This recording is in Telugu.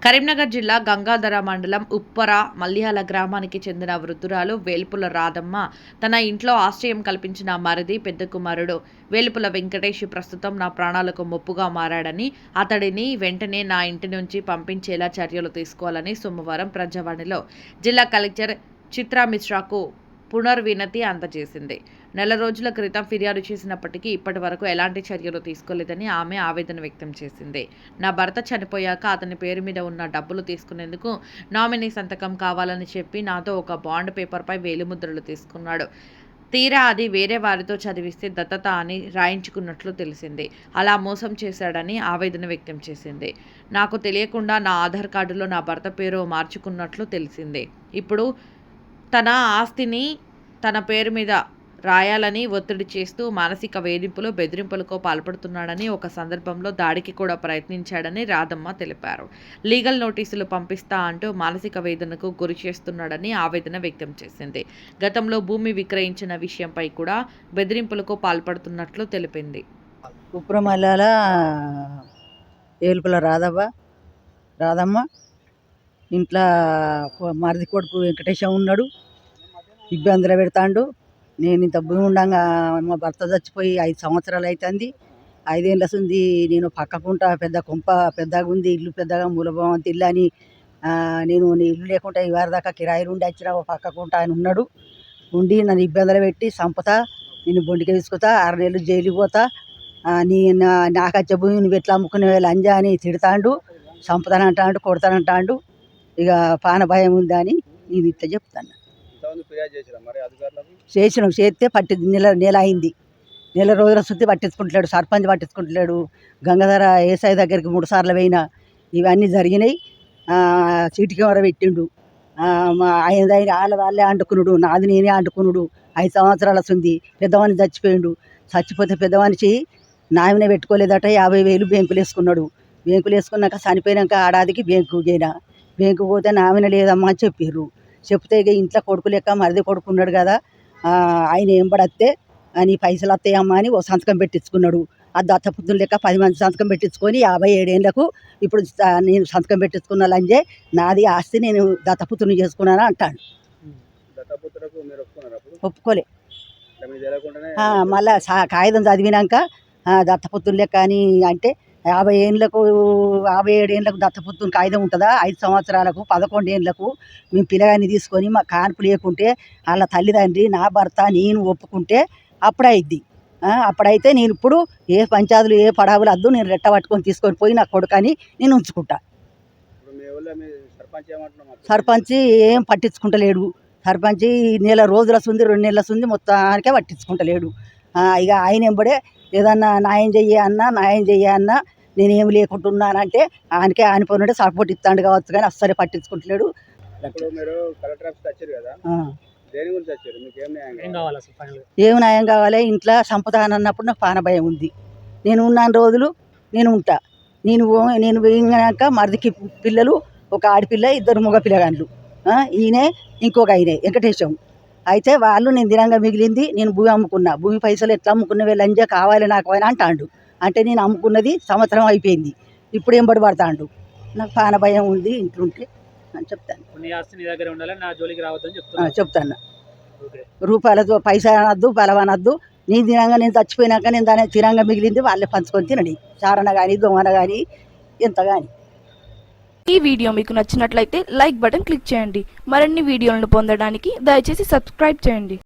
కరీంనగర్ జిల్లా గంగాధర మండలం ఉప్పర మల్యాల గ్రామానికి చెందిన వృద్ధురాలు వేల్పుల రాధమ్మ తన ఇంట్లో ఆశ్రయం కల్పించిన మరిది పెద్ద కుమారుడు వేల్పుల వెంకటేష్ ప్రస్తుతం నా ప్రాణాలకు ముప్పుగా మారాడని, అతడిని వెంటనే నా ఇంటి నుంచి పంపించేలా చర్యలు తీసుకోవాలని సోమవారం ప్రజావాణిలో జిల్లా కలెక్టర్ చిత్రా మిశ్రాకు పునర్వినతి అందజేసింది. నెల రోజుల క్రితం ఫిర్యాదు చేసినప్పటికీ ఇప్పటి వరకు ఎలాంటి చర్యలు తీసుకోలేదని ఆమె ఆవేదన వ్యక్తం చేసింది. నా భర్త చనిపోయాక అతని పేరు మీద ఉన్న డబ్బులు తీసుకునేందుకు నామినీ సంతకం కావాలని చెప్పి నాతో ఒక బాండ్ పేపర్పై వేలిముద్రలు తీసుకున్నాడు. తీరా అది వేరే వారితో చదివిస్తే దత్తత అని రాయించుకున్నట్లు తెలిసింది. అలా మోసం చేశాడని ఆవేదన వ్యక్తం చేసింది. నాకు తెలియకుండా నా ఆధార్ కార్డులో నా భర్త పేరు మార్చుకున్నట్లు తెలిసింది. ఇప్పుడు తన ఆస్తిని తన పేరు మీద రాయాలని ఒత్తిడి చేస్తూ మానసిక వేధింపులు, బెదిరింపులకు పాల్పడుతున్నాడని, ఒక సందర్భంలో దాడికి కూడా ప్రయత్నించాడని రాధమ్మ తెలిపారు. లీగల్ నోటీసులు పంపిస్తా అంటూ మానసిక వేదనకు గురి చేస్తున్నాడని ఆవేదన వ్యక్తం చేసింది. గతంలో భూమి విక్రయించిన విషయంపై కూడా బెదిరింపులకు పాల్పడుతున్నట్లు తెలిపింది. ఉప్రమల్లాల ఏలుపుల రాధమ్మ ఇంట్లో మరిది కొడుకు వెంకటేశం ఉన్నాడు, ఇబ్బందులు పెడతాడు. నేను ఇంత భూమి ఉండగా మా భర్త చచ్చిపోయి 5 సంవత్సరాలు అవుతుంది. 5 ఏళ్ళ ఉంది. నేను పక్కకుంటా పెద్ద కొంప పెద్దగా ఉంది, ఇల్లు పెద్దగా మూలభవంతి ఇల్లు అని నేను ఇల్లు లేకుండా ఇవారి దాకా కిరాయిలు ఉండి వచ్చిన పక్కకుంటా ఆయన ఉన్నాడు. ఉండి నన్ను ఇబ్బందులు పెట్టి చంపుతా, నేను బొండికి తీసుకుతా, 6 నెలలు జైలుకి పోతా, నాకు వచ్చే భూమి నువ్వు ఎట్లా అమ్ముకునే లంజా అని తిడతాడు, చంపుతానంటాడు, కొడతానంటాడు. ఇక పాన భయం ఉందని నేను ఇట్లా చెప్తాను. చేసినాం, చేస్తే నెల అయింది. నెల రోజుల శుద్ధి పట్టించుకుంటలేడు, సర్పంచ్ పట్టించుకుంటలేడు. గంగాధర ఏసఐ దగ్గరికి 3 సార్లు పోయినా. ఇవన్నీ జరిగినాయి. సీటు కెమెరా పెట్టిండు. ఆయన వాళ్ళే అంటుకున్నాడు, నాది నేనే అంటుకున్నాడు. 5 సంవత్సరాల ఉంది. పెద్దవాడిని చచ్చిపోయిండు. చచ్చిపోతే పెద్దవానికి నామినే పెట్టుకోలేదట. 50,000 బ్యాంకులు వేసుకున్నాడు. బ్యాంకులు వేసుకున్నాక చనిపోయినాక ఏడాదికి బ్యాంకు పోయినా. బ్యాంకు పోతే నామినే లేదమ్మా అని చెప్పారు. చెప్తే ఇక ఇంట్లో కొడుకు లెక్క మరిది కొడుకు ఉన్నాడు కదా, ఆయన ఏం పడత్తే నీ పైసలు వస్తాయమ్మా అని ఓ సంతకం పెట్టించుకున్నాడు. ఆ దత్తపుత్రులు లెక్క 10 మంది సంతకం పెట్టించుకొని 57 ఏళ్ళకు ఇప్పుడు నేను సంతకం పెట్టించుకున్న లంజే నాది ఆస్తి, నేను దత్తపుత్రుని చేసుకున్నాను అంటాడు. ఒప్పుకోలే. మళ్ళా కాగితం చదివినాక దత్తపుత్రులు లెక్క అని అంటే 57 ఏళ్ళకు దత్తపుత్రుని కాగితం ఉంటుందా? 5 సంవత్సరాలకు 11 ఏళ్ళకు మేము పిల్లగాన్ని తీసుకొని మా కాన్పు లేకుంటే వాళ్ళ తల్లిదండ్రి నా భర్త నేను ఒప్పుకుంటే అప్పుడైద్ది. అప్పుడైతే నేను ఇప్పుడు ఏ పంచాయతీలు ఏ పడావులు వద్దు, నేను రెట్ట పట్టుకొని తీసుకొని పోయి నా కొడుకని నేను ఉంచుకుంటా. సర్పంచ్ ఏం పట్టించుకుంటలేడు. సర్పంచ్ నెల రోజుల సుంది 2 నెలల సుంది మొత్తానికే పట్టించుకుంటలేడు. ఇక ఆయన ఎంబడే ఏదన్నా న్యాయం చెయ్యన్నా నేనేమి లేకుంటున్నానంటే ఆయనకే ఆనిపోయినట్టే సపోర్ట్ ఇస్తాడు కావచ్చు, కానీ అస్సలే పట్టించుకుంటలేడు. ఏం న్యాయం కావాలి? ఇంట్లో సంపదానన్నప్పుడు నాకు పాన భయం ఉంది. నేను ఉన్న రోజులు నేను ఉంటా. నేను పోయినాక మరిదికి పిల్లలు, ఒక ఆడపిల్ల, 2 మగ పిల్లగాండ్లు. ఈయనే ఇంకొక ఆయనే వెంకటేశం. అయితే వాళ్ళు నేను దినంగా మిగిలింది నేను భూమి అమ్ముకున్నా. భూమి పైసలు ఎట్లా అమ్ముకున్నవే లంజా కావాలి నాకు అని అంటాడు. అంటే నేను అమ్ముకున్నది సంవత్సరం అయిపోయింది. ఇప్పుడు ఏం పడతాడు. నాకు పాన భయం ఉంది ఇంట్లో ఉంటే అని చెప్తాను. చెప్తాను. రూపాయలతో పైసా అనద్దు, బలవనద్దు. నేను తినంగా నేను చచ్చిపోయినాక నేను దాని తినంగా మిగిలింది వాళ్ళే పంచుకొని తినడి. చారణ కానీ దొంగన కానీ ఎంత కానీ. ఈ వీడియో మీకు నచ్చినట్లయితే లైక్ బటన్ క్లిక్ చేయండి. మరిన్ని వీడియోలను పొందడానికి దయచేసి సబ్స్క్రైబ్ చేయండి.